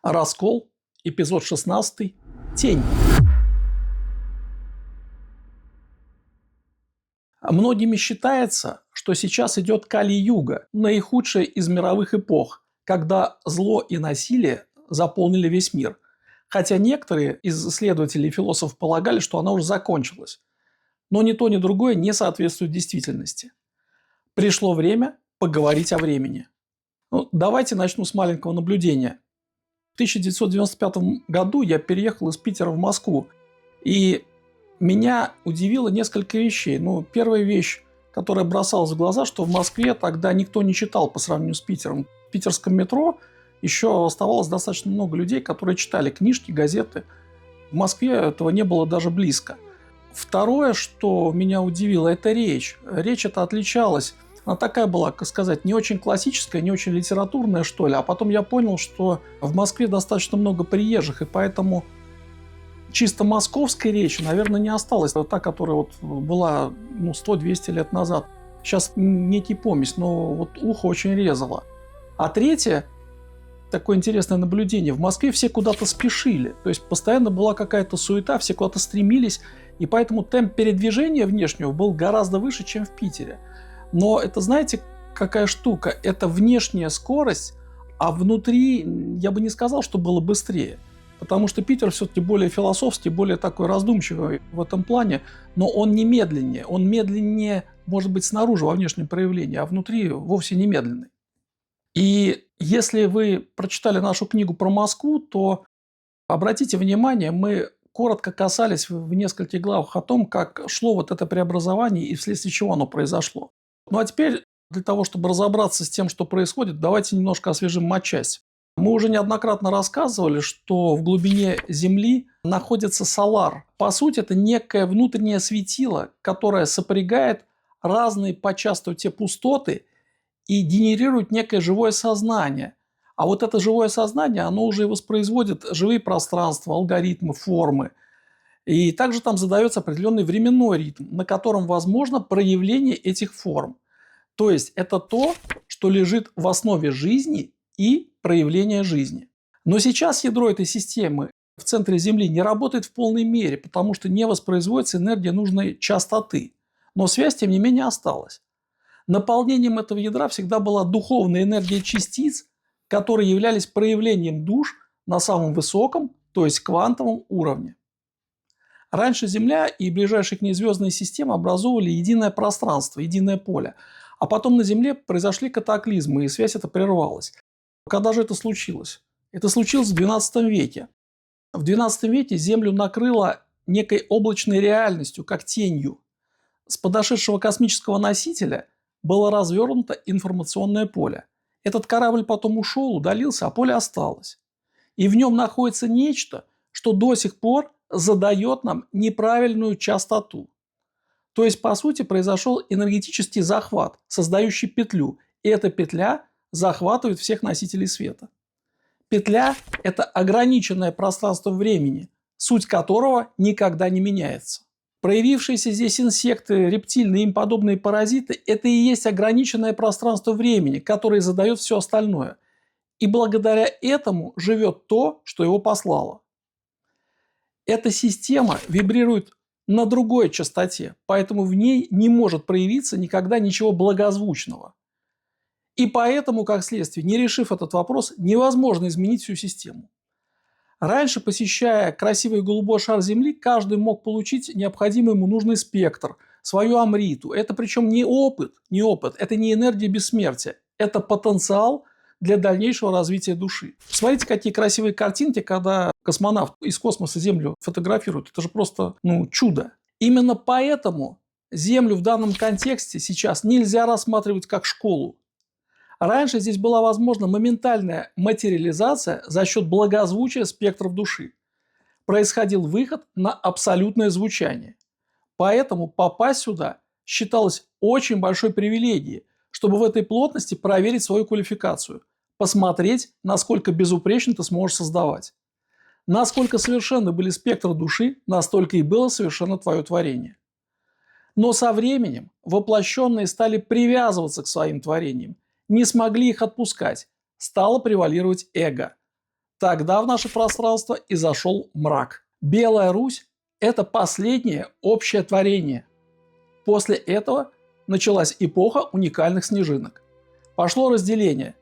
Раскол, эпизод 16. Тень. Многими считается, что сейчас идет Кали-юга, наихудшая из мировых эпох, когда зло и насилие заполнили весь мир. Хотя некоторые из исследователей и философов полагали, что она уже закончилась. Но ни то, ни другое не соответствует действительности. Пришло время поговорить о времени. Давайте начну с маленького наблюдения. В 1995 году я переехал из Питера в Москву, и меня удивило несколько вещей. Первая вещь, которая бросалась в глаза, что в Москве тогда никто не читал по сравнению с Питером. В питерском метро еще оставалось достаточно много людей, которые читали книжки, газеты. В Москве этого не было даже близко. Второе, что меня удивило, это речь. Речь эта отличалась. Она такая была, как сказать, не очень классическая, не очень литературная, что ли. А потом я понял, что в Москве достаточно много приезжих, и поэтому чисто московской речи, наверное, не осталось. Это та, которая была 100-200 лет назад. Сейчас некий помесь, но ухо очень резало. А третье, такое интересное наблюдение. В Москве все куда-то спешили. То есть постоянно была какая-то суета, все куда-то стремились. И поэтому темп передвижения внешнего был гораздо выше, чем в Питере. Но это, знаете, какая штука? Это внешняя скорость, а внутри я бы не сказал, что было быстрее. Потому что Питер все-таки более философский, более такой раздумчивый в этом плане, но он не медленнее. Он медленнее, может быть, снаружи, во внешнем проявлении, а внутри вовсе не медленный. И если вы прочитали нашу книгу про Москву, то обратите внимание, мы коротко касались в нескольких главах о том, как шло это преобразование и вследствие чего оно произошло. А теперь, для того, чтобы разобраться с тем, что происходит, давайте немножко освежим матчасть. Мы уже неоднократно рассказывали, что в глубине Земли находится Солар. По сути, это некое внутреннее светило, которое сопрягает разные по частоте пустоты и генерирует некое живое сознание. А это живое сознание, оно уже воспроизводит живые пространства, алгоритмы, формы. И также там задается определенный временной ритм, на котором возможно проявление этих форм. То есть это то, что лежит в основе жизни и проявления жизни. Но сейчас ядро этой системы в центре Земли не работает в полной мере, потому что не воспроизводится энергия нужной частоты. Но связь, тем не менее, осталась. Наполнением этого ядра всегда была духовная энергия частиц, которые являлись проявлением душ на самом высоком, то есть квантовом уровне. Раньше Земля и ближайшие к ней звездные системы образовывали единое пространство, единое поле. А потом на Земле произошли катаклизмы, и связь эта прервалась. Когда же это случилось? Это случилось в XII веке. В XII веке Землю накрыло некой облачной реальностью, как тенью. С подошедшего космического носителя было развернуто информационное поле. Этот корабль потом ушел, удалился, а поле осталось. И в нем находится нечто, что до сих пор задает нам неправильную частоту. То есть, по сути, произошел энергетический захват, создающий петлю. И эта петля захватывает всех носителей света. Петля – это ограниченное пространство времени, суть которого никогда не меняется. Проявившиеся здесь инсекты, рептильные и им подобные паразиты – это и есть ограниченное пространство времени, которое задает все остальное. И благодаря этому живет то, что его послало. Эта система вибрирует на другой частоте, поэтому в ней не может проявиться никогда ничего благозвучного. И поэтому, как следствие, не решив этот вопрос, невозможно изменить всю систему. Раньше, посещая красивый голубой шар Земли, каждый мог получить необходимый ему нужный спектр, свою амриту. Это причем не опыт, это не энергия бессмертия, это потенциал для дальнейшего развития души. Смотрите, какие красивые картинки, когда космонавт из космоса Землю фотографирует. Это же просто чудо. Именно поэтому Землю в данном контексте сейчас нельзя рассматривать как школу. Раньше здесь была возможна моментальная материализация за счет благозвучия спектров души. Происходил выход на абсолютное звучание. Поэтому попасть сюда считалось очень большой привилегией, чтобы в этой плотности проверить свою квалификацию, посмотреть, насколько безупречно ты сможешь создавать. Насколько совершенны были спектры души, настолько и было совершенно твое творение. Но со временем воплощенные стали привязываться к своим творениям, не смогли их отпускать, стало превалировать эго. Тогда в наше пространство и зашел мрак. Белая Русь – это последнее общее творение. После этого началась эпоха уникальных снежинок. Пошло разделение.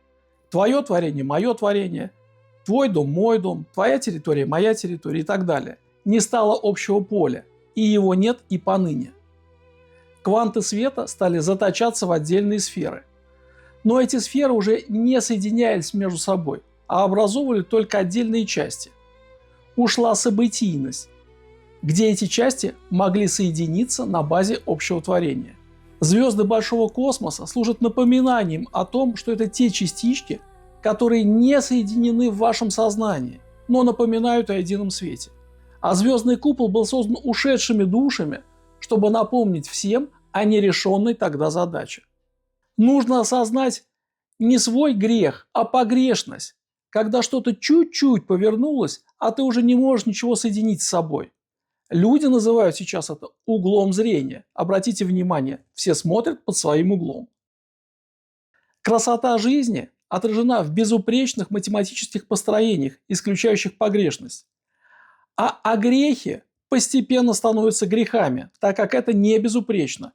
Твое творение – мое творение, твой дом – мой дом, твоя территория – моя территория и так далее. Не стало общего поля, и его нет и поныне. Кванты света стали заточаться в отдельные сферы. Но эти сферы уже не соединялись между собой, а образовывали только отдельные части. Ушла событийность, где эти части могли соединиться на базе общего творения. Звезды большого космоса служат напоминанием о том, что это те частички, которые не соединены в вашем сознании, но напоминают о едином свете. А звездный купол был создан ушедшими душами, чтобы напомнить всем о нерешенной тогда задаче. Нужно осознать не свой грех, а погрешность, когда что-то чуть-чуть повернулось, а ты уже не можешь ничего соединить с собой. Люди называют сейчас это углом зрения. Обратите внимание, все смотрят под своим углом. Красота жизни отражена в безупречных математических построениях, исключающих погрешность. А грехи постепенно становятся грехами, так как это не безупречно,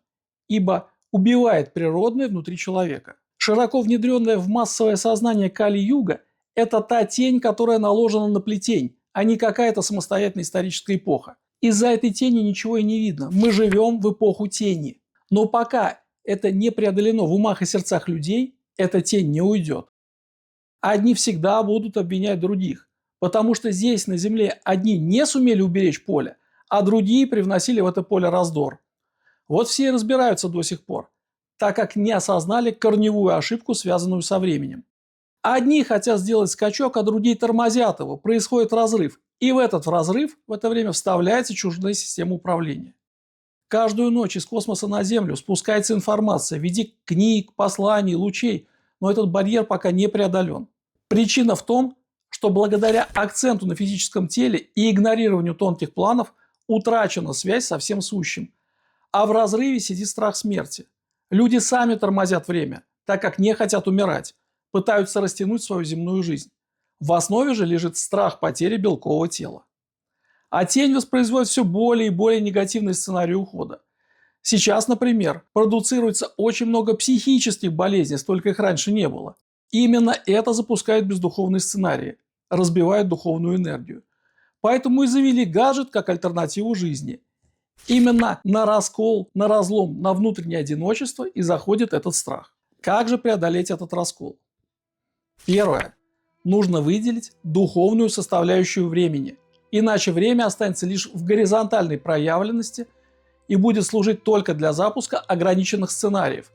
ибо убивает природное внутри человека. Широко внедренная в массовое сознание Кали-юга – это та тень, которая наложена на плетень, а не какая-то самостоятельная историческая эпоха. Из-за этой тени ничего и не видно. Мы живем в эпоху тени. Но пока это не преодолено в умах и сердцах людей, эта тень не уйдет. Одни всегда будут обвинять других, потому что здесь на Земле одни не сумели уберечь поле, а другие привносили в это поле раздор. Вот все и разбираются до сих пор, так как не осознали корневую ошибку, связанную со временем. Одни хотят сделать скачок, а другие тормозят его, происходит разрыв. И в этот разрыв в это время вставляется чужая система управления. Каждую ночь из космоса на Землю спускается информация в виде книг, посланий, лучей, но этот барьер пока не преодолен. Причина в том, что благодаря акценту на физическом теле и игнорированию тонких планов утрачена связь со всем сущим. А в разрыве сидит страх смерти. Люди сами тормозят время, так как не хотят умирать, пытаются растянуть свою земную жизнь. В основе же лежит страх потери белкового тела. А тень воспроизводит все более и более негативный сценарий ухода. Сейчас, например, продуцируется очень много психических болезней, столько их раньше не было. И именно это запускает бездуховные сценарии, разбивает духовную энергию. Поэтому и завели гаджет как альтернативу жизни. Именно на раскол, на разлом, на внутреннее одиночество и заходит этот страх. Как же преодолеть этот раскол? Первое. Нужно выделить духовную составляющую времени, иначе время останется лишь в горизонтальной проявленности и будет служить только для запуска ограниченных сценариев,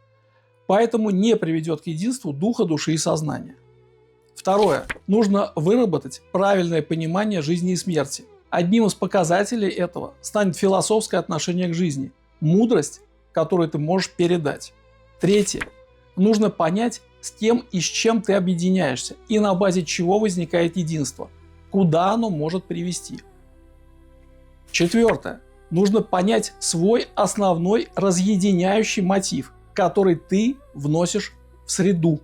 поэтому не приведет к единству духа, души и сознания. Второе. Нужно выработать правильное понимание жизни и смерти. Одним из показателей этого станет философское отношение к жизни, мудрость, которую ты можешь передать. Третье. Нужно понять, с кем и с чем ты объединяешься и на базе чего возникает единство, куда оно может привести. Четвертое. Нужно понять свой основной разъединяющий мотив, который ты вносишь в среду.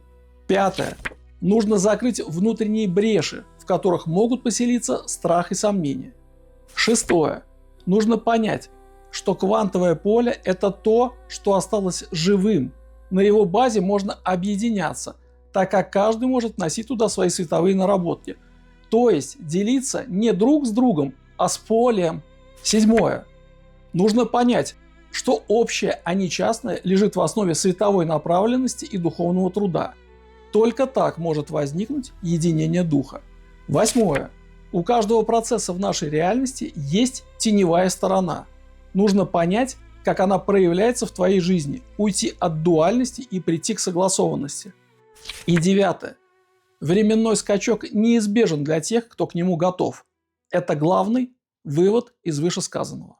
Пятое. Нужно закрыть внутренние бреши, в которых могут поселиться страх и сомнения. Шестое. Нужно понять, что квантовое поле – это то, что осталось живым. На его базе можно объединяться, так как каждый может носить туда свои световые наработки. То есть делиться не друг с другом, а с полем. Седьмое. Нужно понять, что общее, а не частное, лежит в основе световой направленности и духовного труда. Только так может возникнуть единение духа. Восьмое. У каждого процесса в нашей реальности есть теневая сторона. Нужно понять, как она проявляется в твоей жизни, уйти от дуальности и прийти к согласованности. И девятое. Временной скачок неизбежен для тех, кто к нему готов. Это главный вывод из вышесказанного.